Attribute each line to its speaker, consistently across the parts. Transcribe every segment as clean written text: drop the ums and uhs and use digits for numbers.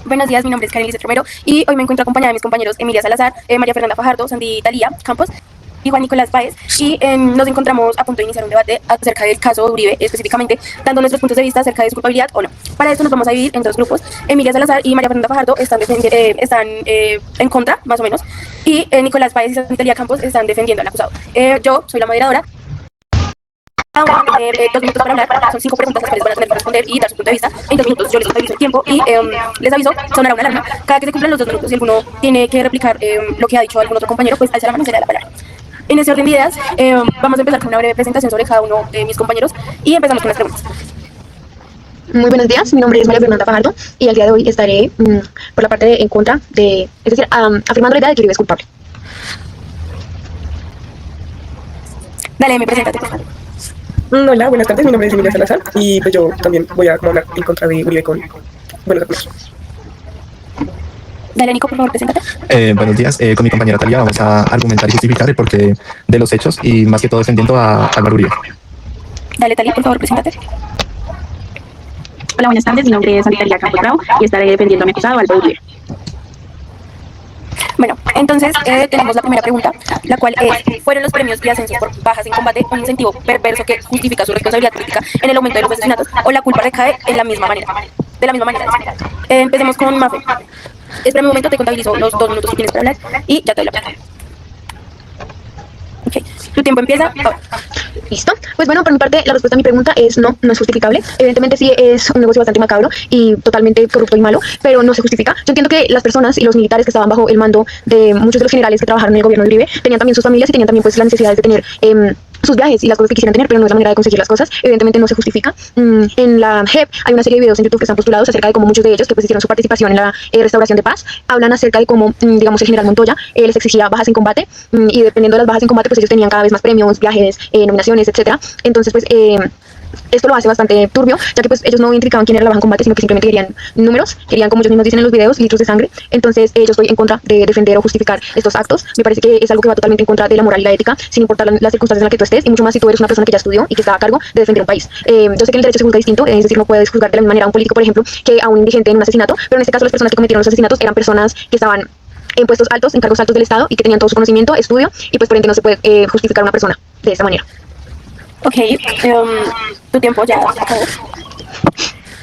Speaker 1: Buenos días, mi nombre es Karen Lizeth Romero y hoy me encuentro acompañada de mis compañeros Emilia Salazar, María Fernanda Fajardo, Sandy Talía Campos y Juan Nicolás Páez, y nos encontramos a punto de iniciar un debate acerca del caso de Uribe, específicamente dando nuestros puntos de vista acerca de su culpabilidad o no. Para esto nos vamos a dividir en dos grupos. Emilia Salazar y María Fernanda Fajardo están en contra, más o menos, y Nicolás Páez y Sandy Talía Campos están defendiendo al acusado. Yo soy la moderadora. 2 minutos para hablar, son 5 preguntas las cuales van a tener que responder y dar su punto de vista. En 2 minutos yo les aviso el tiempo y les aviso, sonará una alarma. Cada que se cumplan los 2 minutos, si alguno tiene que replicar lo que ha dicho algún otro compañero, pues alza la mano y se le da la palabra. En ese orden de ideas, vamos a empezar con una breve presentación sobre cada uno de mis compañeros y empezamos con las preguntas.
Speaker 2: Muy buenos días, mi nombre es María Fernanda Fajardo y el día de hoy estaré por la parte de en contra de, es decir, afirmando la idea de que Uribe es culpable.
Speaker 1: Dale, me preséntate, por favor.
Speaker 3: Hola, buenas tardes, mi nombre es Emilia Salazar y pues yo también voy a hablar en contra de Uribe con buenos argumentos.
Speaker 1: Dale, Nico, por favor, preséntate.
Speaker 4: Buenos días, con mi compañera Talia vamos a argumentar y justificar el porqué de los hechos y más que todo defendiendo a Álvaro Uribe.
Speaker 1: Dale, Talia, por favor, preséntate.
Speaker 5: Hola, buenas tardes, mi nombre es Sandy Talía Campos Bravo y estaré defendiendo a mi acusado, Álvaro Uribe.
Speaker 1: Bueno, entonces tenemos la primera pregunta, la cual es: ¿fueron los premios y ascensos por bajas en combate un incentivo perverso que justifica su responsabilidad política en el aumento de los asesinatos, o la culpa recae en la misma manera? De la misma manera. Empecemos con Mafe. Espera un momento, te contabilizo los 2 minutos que tienes para hablar y ya te doy la palabra. Ok, tu tiempo empieza ahora.
Speaker 2: ¿Listo? Pues bueno, por mi parte, la respuesta a mi pregunta es no, no es justificable. Evidentemente sí es un negocio bastante macabro y totalmente corrupto y malo, pero no se justifica. Yo entiendo que las personas y los militares que estaban bajo el mando de muchos de los generales que trabajaron en el gobierno de Uribe tenían también sus familias y tenían también pues las necesidades de tener sus viajes y las cosas que quisieran tener, pero no es la manera de conseguir las cosas. Evidentemente no se justifica. En la JEP hay una serie de videos en YouTube que están postulados acerca de cómo muchos de ellos, que pues hicieron su participación en la restauración de paz, hablan acerca de cómo, digamos, el general Montoya les exigía bajas en combate y dependiendo de las bajas en combate, pues ellos tenían cada vez más premios, viajes, nominaciones, etcétera. Entonces, pues esto lo hace bastante turbio, ya que pues ellos no identificaban quién era la baja en combate, sino que simplemente querían números, querían, como ellos mismos dicen en los videos, litros de sangre. Entonces yo estoy en contra de defender o justificar estos actos. Me parece que es algo que va totalmente en contra de la moral y la ética, sin importar las circunstancias en las que tú estés, y mucho más si tú eres una persona que ya estudió y que está a cargo de defender un país. Yo sé que el derecho se juzga distinto, es decir, no puedes juzgar de la misma manera a un político, por ejemplo, que a un indigente en un asesinato, pero en este caso las personas que cometieron los asesinatos eran personas que estaban en puestos altos, en cargos altos del Estado y que tenían todo su conocimiento, estudio, y pues por ende no se puede justificar a una persona de esta manera.
Speaker 1: Ok, tu tiempo ya acabó.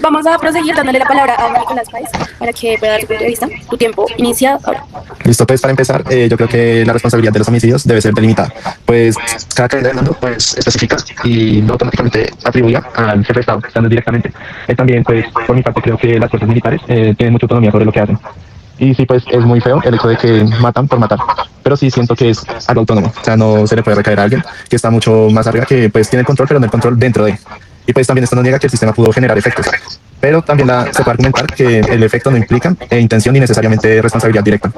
Speaker 1: Vamos a proseguir dándole la palabra a Nicolás Páez para que pueda dar su punto de vista. Tu tiempo inicia ahora.
Speaker 4: Listo, pues para empezar, yo creo que la responsabilidad de los homicidios debe ser delimitada, pues cada cadena de mando pues especifica y no automáticamente atribuye al jefe de Estado, estando directamente. También pues por mi parte creo que las fuerzas militares tienen mucha autonomía sobre lo que hacen. Y sí, pues es muy feo el hecho de que matan por matar, pero sí siento que es algo autónomo, o sea, no se le puede recaer a alguien que está mucho más arriba, que pues tiene el control, pero no el control dentro de. Y pues también esto no niega que el sistema pudo generar efectos, pero también se puede argumentar que el efecto no implica intención ni necesariamente responsabilidad directa.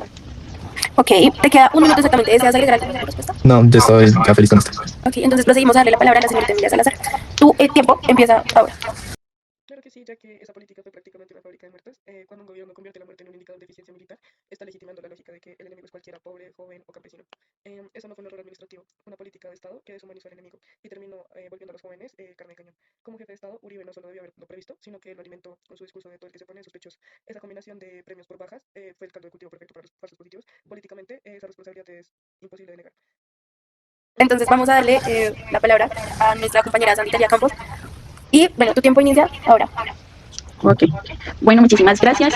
Speaker 1: Ok, te queda 1 minuto exactamente. ¿Deseas agregar alguna respuesta?
Speaker 4: No, yo estoy ya feliz con esto.
Speaker 1: Ok, entonces procedimos a darle la palabra a la señorita Emilia Salazar. Tu tiempo empieza ahora.
Speaker 3: Claro que sí, ya que esa política fue prácticamente una fábrica de muertes. Cuando un gobierno convierte la muerte en un indicador de eficiencia militar, está legitimando la lógica de que el enemigo es cualquiera, pobre, joven o campesino. Eso no fue un error administrativo, una política de Estado que deshumanizó al enemigo y terminó volviendo a los jóvenes carne de cañón. Como jefe de Estado, Uribe no solo debió haberlo previsto, sino que lo alimentó con su discurso de todo el que se pone sospechoso. Esa combinación de premios por bajas fue el caldo de cultivo perfecto para los falsos positivos. Políticamente, esa responsabilidad es imposible de negar.
Speaker 1: Entonces vamos a darle la palabra a nuestra compañera Sandy Talía Campos. Y bueno, tu tiempo inicia ahora.
Speaker 5: Ok. Bueno, muchísimas gracias.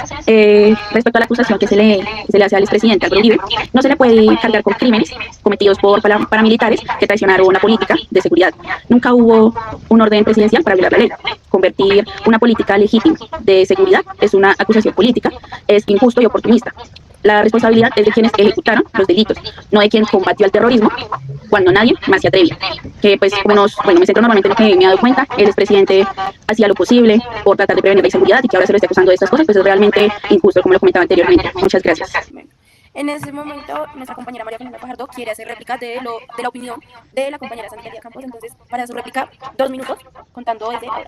Speaker 5: Respecto a la acusación que se le hace al expresidente Álvaro Uribe, no se le puede cargar con crímenes cometidos por paramilitares que traicionaron una política de seguridad. Nunca hubo un orden presidencial para violar la ley. Convertir una política legítima de seguridad es una acusación política, es injusto y oportunista. La responsabilidad es de quienes ejecutaron los delitos, no de quien combatió al terrorismo cuando nadie más se atrevía. Que pues bueno, me centro normalmente en lo que me he dado cuenta, el expresidente hacía lo posible por tratar de prevenir la inseguridad y que ahora se lo esté acusando de estas cosas, pues es realmente injusto, como lo comentaba anteriormente. Muchas gracias.
Speaker 1: En ese momento, nuestra compañera María Fernanda Fajardo quiere hacer réplica de la opinión de la compañera Sandy Talía Campos. Entonces, para su réplica, 2 minutos, contando desde ahora.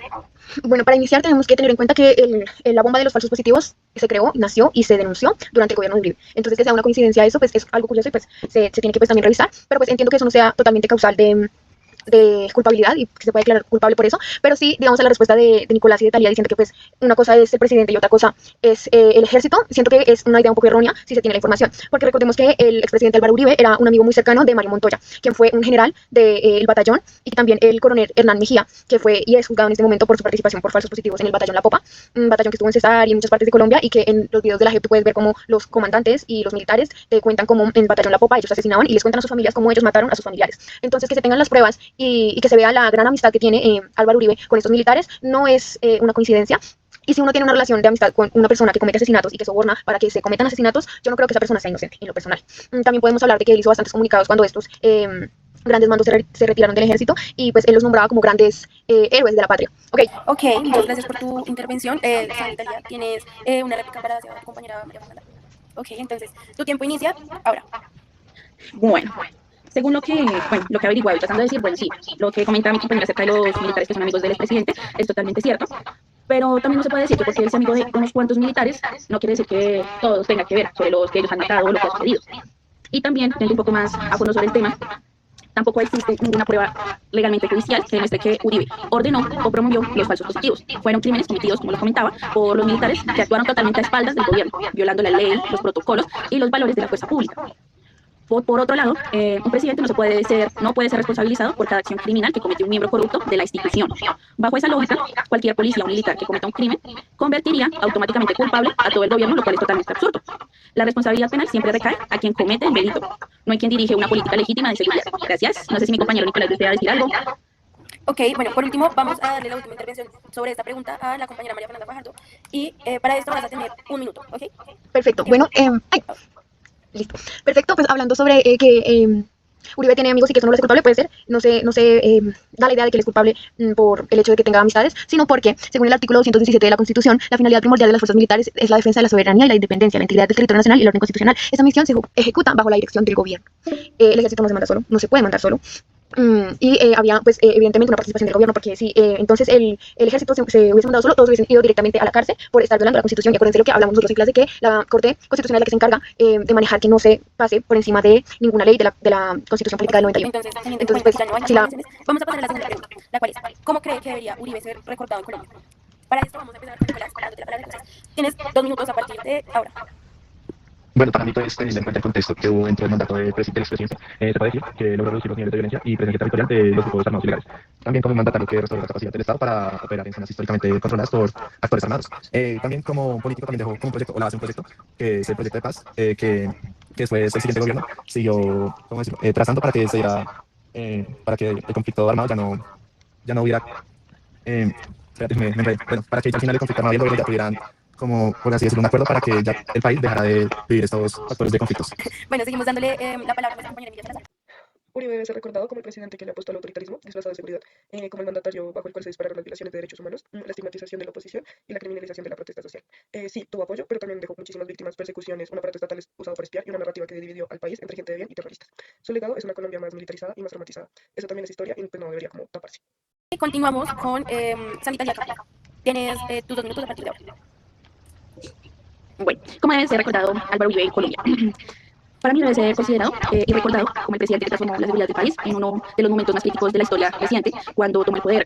Speaker 2: Bueno, para iniciar tenemos que tener en cuenta que la bomba de los falsos positivos se creó, nació y se denunció durante el gobierno de Uribe. Entonces, que sea una coincidencia eso, pues es algo curioso y pues se tiene que pues también revisar, pero pues entiendo que eso no sea totalmente causal de culpabilidad y que se puede declarar culpable por eso, pero sí, digamos, a la respuesta de Nicolás y de Talía diciendo que pues una cosa es el presidente y otra cosa es el ejército, siento que es una idea un poco errónea si se tiene la información, porque recordemos que el expresidente Álvaro Uribe era un amigo muy cercano de Mario Montoya, quien fue un general del batallón, y también el coronel Hernán Mejía, que fue y es juzgado en este momento por su participación por falsos positivos en el batallón La Popa, un batallón que estuvo en Cesar y en muchas partes de Colombia, y que en los videos de la JEP tú puedes ver cómo los comandantes y los militares te cuentan cómo en el batallón La Popa ellos asesinaban y les cuentan a sus familias cómo ellos mataron a sus familiares. Entonces, que se tengan las pruebas y que se vea la gran amistad que tiene Álvaro Uribe con estos militares no es una coincidencia. Y si uno tiene una relación de amistad con una persona que comete asesinatos y que soborna para que se cometan asesinatos, yo no creo que esa persona sea inocente en lo personal. También podemos hablar de que él hizo bastantes comunicados cuando estos grandes mandos se retiraron del ejército, y pues él los nombraba como grandes héroes de la patria.
Speaker 1: Ok, muchas gracias por tu intervención. Sandy Talía, tienes una réplica para hacer a tu compañera María Fernanda. Ok, entonces, tu tiempo inicia ahora.
Speaker 5: Bueno, según lo que he averiguado y tratando de decir, bueno, sí, lo que comenta mi compañera acerca de los militares que son amigos del expresidente es totalmente cierto, pero también no se puede decir que porque él sea amigo de unos cuantos militares, no quiere decir que todos tengan que ver sobre los que ellos han matado o lo que ha sucedido. Y también, yendo un poco más a fondo sobre el tema, tampoco existe ninguna prueba legalmente judicial que demuestre que Uribe ordenó o promovió los falsos positivos. Fueron crímenes cometidos, como lo comentaba, por los militares que actuaron totalmente a espaldas del gobierno, violando la ley, los protocolos y los valores de la fuerza pública. Por otro lado, un presidente no puede ser responsabilizado por cada acción criminal que comete un miembro corrupto de la institución. Bajo esa lógica, cualquier policía o militar que cometa un crimen convertiría automáticamente culpable a todo el gobierno, lo cual es totalmente absurdo. La responsabilidad penal siempre recae a quien comete el delito, no hay quien dirige una política legítima de seguridad. Gracias. No sé si mi compañero Nicolás desea decir algo.
Speaker 1: Ok, bueno, por último, vamos a darle la última intervención sobre esta pregunta a la compañera María Fernanda Fajardo. Y para esto vas a tener 1 minuto, ¿ok?
Speaker 2: Perfecto. Bueno, listo. Perfecto, pues hablando sobre que Uribe tiene amigos y que eso no lo hace culpable, puede ser, no se da la idea de que él es culpable por el hecho de que tenga amistades, sino porque, según el artículo 217 de la Constitución, la finalidad primordial de las fuerzas militares es la defensa de la soberanía y la independencia, la integridad del territorio nacional y el orden constitucional. Esta misión se ejecuta bajo la dirección del gobierno. El ejército no se manda solo, no se puede mandar solo. Había, pues, evidentemente una participación del gobierno, porque si entonces el ejército se hubiese mandado solo, todos hubiesen ido directamente a la cárcel por estar violando la Constitución. Y acuérdense lo que hablamos nosotros en clase, que la Corte Constitucional es la que se encarga de manejar que no se pase por encima de ninguna ley de la Constitución Política del 91.
Speaker 1: Entonces, teniendo en
Speaker 2: Entonces,
Speaker 1: cuenta
Speaker 2: pues,
Speaker 1: que ya no hay
Speaker 2: si la...
Speaker 1: elecciones, vamos a pasar a la segunda pregunta, la cual es, ¿cómo cree que debería Uribe ser recordado en Colombia? Para esto vamos a empezar con Nicolás, dándote la palabra. Entonces, tienes 2 minutos a partir de ahora.
Speaker 4: Bueno, para mí, pues, teniendo en cuenta el contexto que hubo dentro del mandato del expresidente, se puede decir que logró reducir los niveles de violencia y presencia territorial de los grupos armados ilegales. También como un mandatario que restauró la capacidad del Estado para operar en zonas históricamente controladas por actores armados. También como político también dejó como un proyecto, o la base de un proyecto, que es el proyecto de paz, que después el siguiente gobierno siguió, ¿cómo decirlo?, trazando para que se diera, para que el conflicto armado ya no hubiera, espérate, me enredé. Bueno, para que al final el conflicto armado y el gobierno ya tuvieran, como por así decirlo, un acuerdo para que ya el país dejara de vivir estos factores de conflictos.
Speaker 1: Bueno, seguimos dándole la palabra a nuestra compañera Emilia Salazar.
Speaker 3: Uribe debe ser recordado como el presidente que le apostó al autoritarismo disfrazado de seguridad, como el mandatario bajo el cual se dispararon las violaciones de derechos humanos, la estigmatización de la oposición y la criminalización de la protesta social. Sí, tuvo apoyo, pero también dejó muchísimas víctimas, persecuciones, un aparato estatal usado para espiar y una narrativa que dividió al país entre gente de bien y terroristas. Su legado es una Colombia más militarizada y más traumatizada. Eso también es historia y pues no debería como taparse.
Speaker 1: Y continuamos con Sandy Talía. Tienes tus 2 minutos a partir de ahora.
Speaker 5: Bueno, ¿cómo debe ser recordado Álvaro Uribe en Colombia? Para mí debe ser considerado y recordado como el presidente que transformó la seguridad del país en uno de los momentos más críticos de la historia reciente, cuando tomó el poder.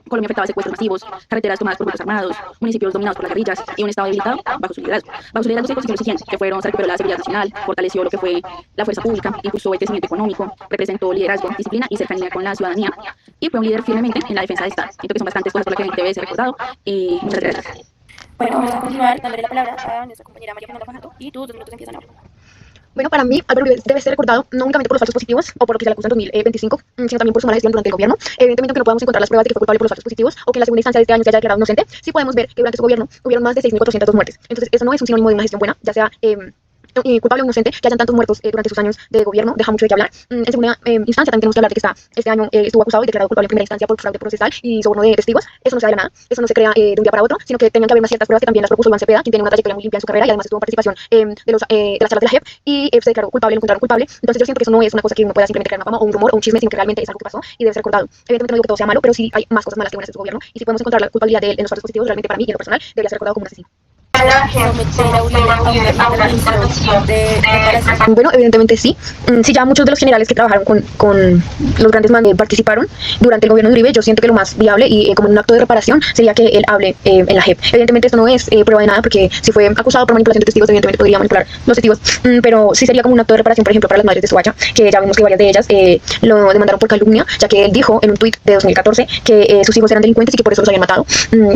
Speaker 5: Colombia afectaba secuestros masivos, carreteras tomadas por grupos armados, municipios dominados por las guerrillas y un estado debilitado bajo su liderazgo. Bajo su liderazgo se consiguió lo siguiente, que se recuperó la seguridad nacional, fortaleció lo que fue la fuerza pública, impulsó el crecimiento económico, representó liderazgo, disciplina y cercanía con la ciudadanía, y fue un líder firmemente en la defensa del Estado. Siento que son bastantes cosas por las que debe ser recordado, y muchas gracias.
Speaker 1: Bueno, vamos a continuar dándole la palabra a nuestra compañera María Fernanda Fajardo y tus 2 minutos empiezan ahora.
Speaker 2: Bueno, para mí, Álvaro Uribe debe ser recordado no únicamente por los falsos positivos o por lo que se le acusa en 2025, sino también por su mala gestión durante el gobierno. Evidentemente, aunque no podamos encontrar las pruebas de que fue culpable por los falsos positivos o que en la segunda instancia de este año se haya declarado inocente, sí podemos ver que durante su gobierno hubieron más de 6.402 muertes. Entonces, eso no es un sinónimo de una gestión buena, ya sea culpable o inocente, que hayan tantos muertos durante sus años de gobierno, deja mucho de qué hablar. En segunda instancia, también tenemos que hablar de que este año estuvo acusado y declarado culpable en primera instancia por fraude procesal y soborno de testigos. Eso no se da de la nada, eso no se crea de un día para otro, sino que tenían que haber más ciertas pruebas que también las propuso Iván Cepeda, quien tiene una trayectoria muy limpia en su carrera y además estuvo en participación de las charlas de la JEP y se declaró culpable, lo encontraron culpable. Entonces yo siento que eso no es una cosa que uno pueda simplemente crear una fama o un rumor o un chisme, sino que realmente es algo que pasó y debe ser recordado. Evidentemente no digo que todo sea malo, pero sí hay más cosas malas que buenas en su gobierno, y si podemos encontrar la culpabilidad de él en los falsos positivos, realmente para mí, en lo personal, debería ser recordado como un asesino.
Speaker 1: Para someter a Uribe a una misión de reparación?
Speaker 2: Bueno, evidentemente sí. Si ya muchos de los generales que trabajaron con los grandes mandos participaron durante el gobierno de Uribe, yo siento que lo más viable y como un acto de reparación sería que él hable en la JEP. Evidentemente esto no es prueba de nada, porque si fue acusado por manipulación de testigos, evidentemente podría manipular los testigos, pero sí sería como un acto de reparación, por ejemplo, para las madres de Soacha, que ya vimos que varias de ellas lo demandaron por calumnia, ya que él dijo en un tuit de 2014 que sus hijos eran delincuentes y que por eso los habían matado.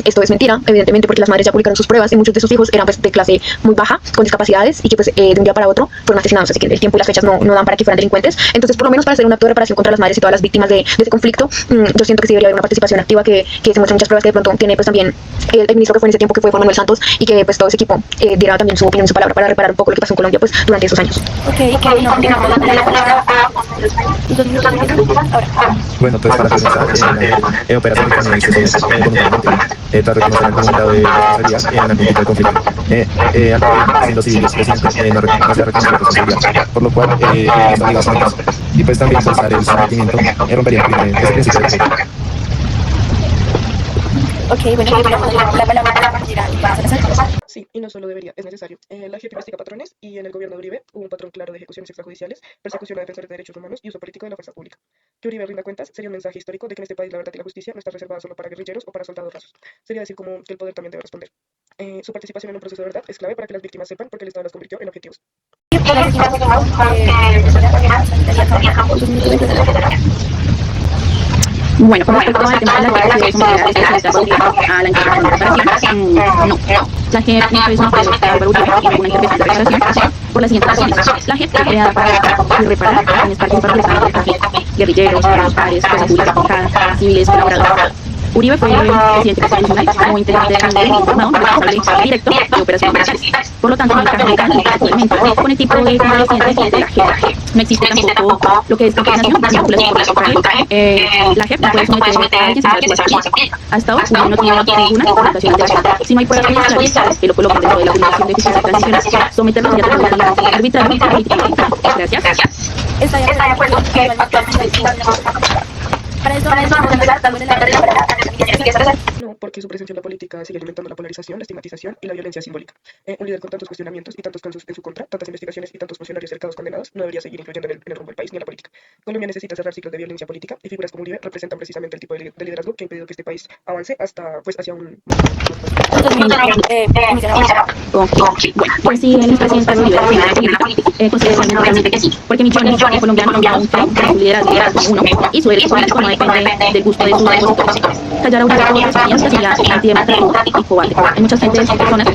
Speaker 2: Esto es mentira, evidentemente, porque las madres ya publicaron sus pruebas y muchos de sus hijos eran pues de clase muy baja, con discapacidades, y que pues de un día para otro fueron asesinados, así que el tiempo y las fechas no dan para que fueran delincuentes. Entonces, por lo menos para hacer un acto de reparación contra las madres y todas las víctimas de ese conflicto, yo siento que sí debería haber una participación activa, que se muestran muchas pruebas que de pronto tiene pues también el ministro que fue en ese tiempo, que fue Juan Manuel Santos, y que pues todo ese equipo diera también su opinión y su palabra para reparar un poco lo que pasó en Colombia pues durante esos años.
Speaker 1: Ok, no, digamos, ahora.
Speaker 4: Bueno, pues para finalizar, operaciones también se son voluntariamente tras reconocer algún grado de responsabilidad en algún tipo de conflicto. Siendo civiles, no se ha reconocido responsabilidad, por lo cual está obligado a someterse. Y pues también forzar el sometimiento rompería ese principio de respeto.
Speaker 1: Ok, bueno, la palabra para la compañera Ivana Salazar.
Speaker 3: Sí, y no solo debería, es necesario. La JEP investiga patrones y en el gobierno de Uribe hubo un patrón claro de ejecuciones extrajudiciales, persecución a defensores de derechos humanos y uso político de la fuerza pública. Que Uribe rinda cuentas sería un mensaje histórico de que en este país la verdad y la justicia no está reservada solo para guerrilleros o para soldados rasos. Sería decir como que el poder también debe responder. Su participación en un proceso de verdad es clave para que las víctimas sepan por qué el Estado las convirtió en objetivos.
Speaker 5: Bueno, con respecto al tema de la JEP, si es una realidad a la intervención de reparación, no. La JEP no es una propuesta de Álvaro Uribe en una intervención de reparación por las siguientes razones. La JEP fue creada para reparar a quienes participaron del conflicto: guerrilleros, pares, fuerza pública aplicada, civiles, colaboradores. Uribe fue presidente constitucional como integrante del gabinete informado, responsable directo de operaciones militares. Por lo tanto, no encaja legal actualmente con el tipo de comparecencia de la JEP. No existe tampoco lo que es campesinación ni vinculación por la JEP. La JEP no puede someter a alguien sin la fuerza pública. Hasta ahora no tiene ninguna implementación de la JEP. Si no hay pruebas judiciales que lo coloquen dentro de la Comisión de Justicia Transicional, someterlo sería totalmente arbitrario y políticamente. Gracias.
Speaker 1: Está de acuerdo. Para esto vamos a empezar dándole la tarea para
Speaker 3: No, porque su presencia en la política sigue alimentando la polarización, la estigmatización y la violencia simbólica. Un líder con tantos cuestionamientos y tantos casos en su contra, tantas investigaciones y tantos funcionarios cercados condenados, no debería seguir influyendo en el rumbo del país ni en la política. Colombia necesita cerrar ciclos de violencia política y figuras como Uribe representan precisamente el tipo de liderazgo que ha impedido que este país avance hasta pues hacia un...
Speaker 5: Bueno, pues si el presidente Uribe define la política, considero realmente que sí, porque millones de colombianos aún creen que su liderazgo uno y su éxito no depende del gusto de sus opositores. Callar a Uribe por otras opiniones sería antidemocrático y cobarde. Hay muchas personas,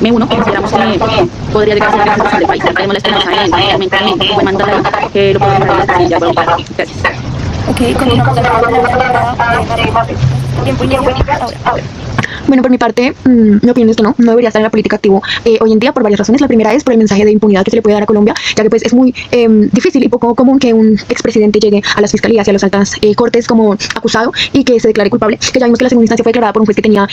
Speaker 5: me uno, que consideramos que podría llegar a ser la representación del país. Tenemos la esperanza en un buen mandato que lo podemos dar a la Gracias.
Speaker 1: Ok, continuamos la tiempo y medio ahora.
Speaker 2: Bueno, por mi parte, mi opinión es que no debería estar en la política activo hoy en día por varias razones. La primera es por el mensaje de impunidad que se le puede dar a Colombia, ya que pues es muy difícil y poco común que un expresidente llegue a las fiscalías y a las altas cortes como acusado y que se declare culpable, que ya vimos que la segunda instancia fue declarada por un juez que tenía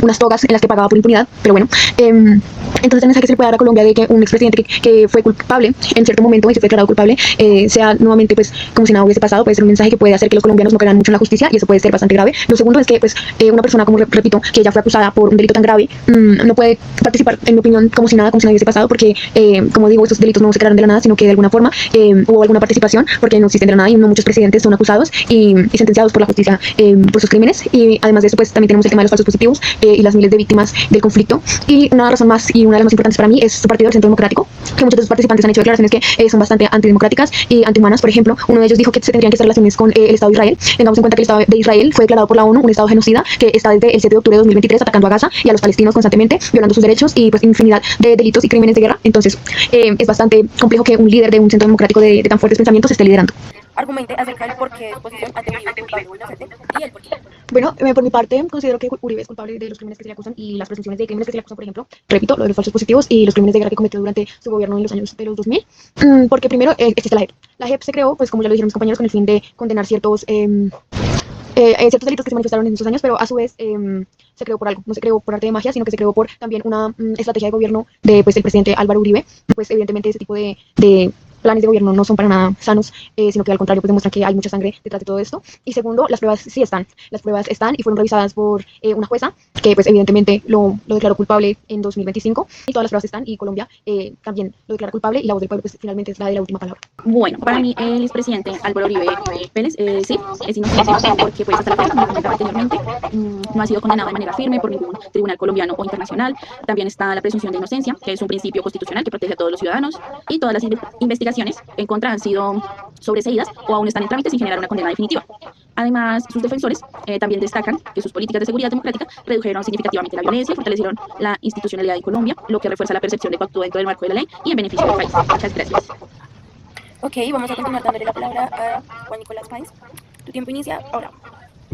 Speaker 2: unas togas en las que pagaba por impunidad, pero bueno, entonces el mensaje que se le puede dar a Colombia de que un expresidente que fue culpable en cierto momento y se fue declarado culpable sea nuevamente pues como si nada hubiese pasado, puede ser un mensaje que puede hacer que los colombianos no crean mucho en la justicia y eso puede ser bastante grave. Lo segundo es que pues una persona, como repito, que ya fue acusada por un delito tan grave, no puede participar, en mi opinión, como si nada hubiese pasado, porque, como digo, estos delitos no se crearon de la nada, sino que de alguna forma hubo alguna participación, porque no existen de la nada y no muchos presidentes son acusados y sentenciados por la justicia por sus crímenes. Y además de eso, pues también tenemos el tema de los falsos positivos y las miles de víctimas del conflicto. Y una razón más y una de las más importantes para mí es su partido, el Centro Democrático, que muchos de sus participantes han hecho declaraciones que son bastante antidemocráticas y antihumanas. Por ejemplo, uno de ellos dijo que se tendrían que hacer relaciones con el Estado de Israel. Tengamos en cuenta que el Estado de Israel fue declarado por la ONU un Estado genocida que está desde el 7 de octubre de 2023 atacando a Gaza y a los palestinos constantemente, violando sus derechos y pues infinidad de delitos y crímenes de guerra. Entonces es bastante complejo que un líder de un centro democrático de tan fuertes pensamientos esté liderando.
Speaker 1: Argumente acerca del por qué su posición ante Uribe es culpable o inocente y el por qué.
Speaker 2: Bueno, por mi parte, considero que Uribe es culpable de los crímenes que se le acusan y las presunciones de crímenes que se le acusan, por ejemplo, repito, lo de los falsos positivos y los crímenes de guerra que cometió durante su gobierno en los años de los 2000, porque primero existe la JEP. La JEP se creó, pues como ya lo dijeron mis compañeros, con el fin de condenar ciertos delitos que se manifestaron en esos años, pero a su vez se creó por algo, no se creó por arte de magia, sino que se creó por también una estrategia de gobierno de pues el presidente Álvaro Uribe. Pues evidentemente ese tipo de planes de gobierno no son para nada sanos, sino que al contrario, pues demuestran que hay mucha sangre detrás de todo esto. Y segundo, las pruebas sí están. Las pruebas están y fueron revisadas por una jueza que pues evidentemente lo declaró culpable en 2025 y todas las pruebas están y Colombia también lo declara culpable y la voz del pueblo pues finalmente es la de la última palabra.
Speaker 5: Bueno, para mí el expresidente Álvaro Uribe Vélez, sí, es inocente porque pues hasta la fecha, como comentaba anteriormente, no ha sido condenado de manera firme por ningún tribunal colombiano o internacional. También está la presunción de inocencia, que es un principio constitucional que protege a todos los ciudadanos, y todas las investigaciones en contra han sido sobreseídas o aún están en trámite sin generar una condena definitiva. Además, sus defensores también destacan que sus políticas de seguridad democrática redujeron significativamente la violencia y fortalecieron la institucionalidad en Colombia, lo que refuerza la percepción de que actúa dentro del marco de la ley y en beneficio del país. Muchas gracias.
Speaker 1: Ok, vamos a continuar dándole la palabra a Juan Nicolás Páez. Tu tiempo inicia ahora.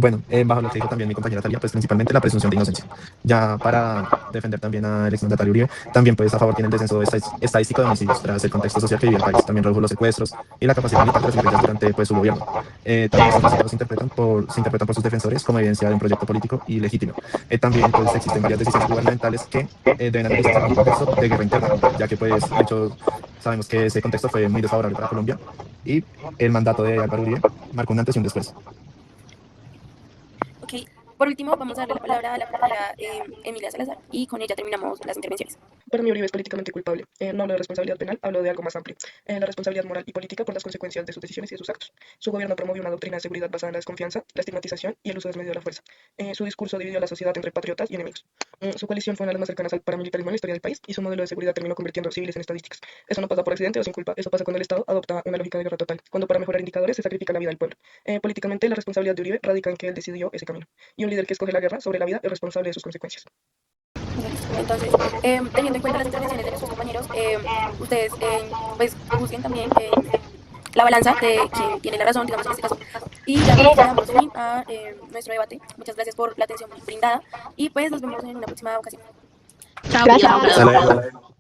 Speaker 4: Bueno, bajo lo que dijo también mi compañera Talía, pues principalmente la presunción de inocencia. Ya para defender también al exmandatario Uribe, también pues a favor tiene el descenso estadístico de homicidios tras el contexto social que vive el país. También redujo los secuestros y la capacidad militar de las guerrillas durante pues, su gobierno. También estos resultados se interpretan por sus defensores como evidencia de un proyecto político y legítimo. También pues existen varias decisiones gubernamentales que deben analizarse en un contexto de guerra interna, ya que pues muchos sabemos que ese contexto fue muy desfavorable para Colombia y el mandato de Álvaro Uribe marcó un antes y un después.
Speaker 1: Ok, por último, vamos a darle la palabra a la compañera Emilia Salazar y con ella terminamos las intervenciones.
Speaker 3: Para mí Uribe es políticamente culpable. No hablo de responsabilidad penal, hablo de algo más amplio. La responsabilidad moral y política por las consecuencias de sus decisiones y de sus actos. Su gobierno promovió una doctrina de seguridad basada en la desconfianza, la estigmatización y el uso desmedido de la fuerza. Su discurso dividió a la sociedad entre patriotas y enemigos. Su coalición fue una de las más cercanas al paramilitarismo en la historia del país y su modelo de seguridad terminó convirtiendo civiles en estadísticas. Eso no pasa por accidente o sin culpa, eso pasa cuando el Estado adopta una lógica de guerra total, cuando para mejorar indicadores se sacrifica la vida del pueblo. Políticamente, la responsabilidad de Uribe radica en que él decidió ese camino. Y un líder que escoge la guerra sobre la vida es responsable de sus consecuencias.
Speaker 1: Entonces, teniendo en cuenta las intervenciones de nuestros compañeros, ustedes pues juzguen también la balanza de quien tiene la razón, digamos en este caso. Y ya damos fin a nuestro debate. Muchas gracias por la atención brindada y pues nos vemos en una próxima ocasión.
Speaker 5: Chao,
Speaker 2: Gracias.
Speaker 5: queridos.
Speaker 4: Hasta luego.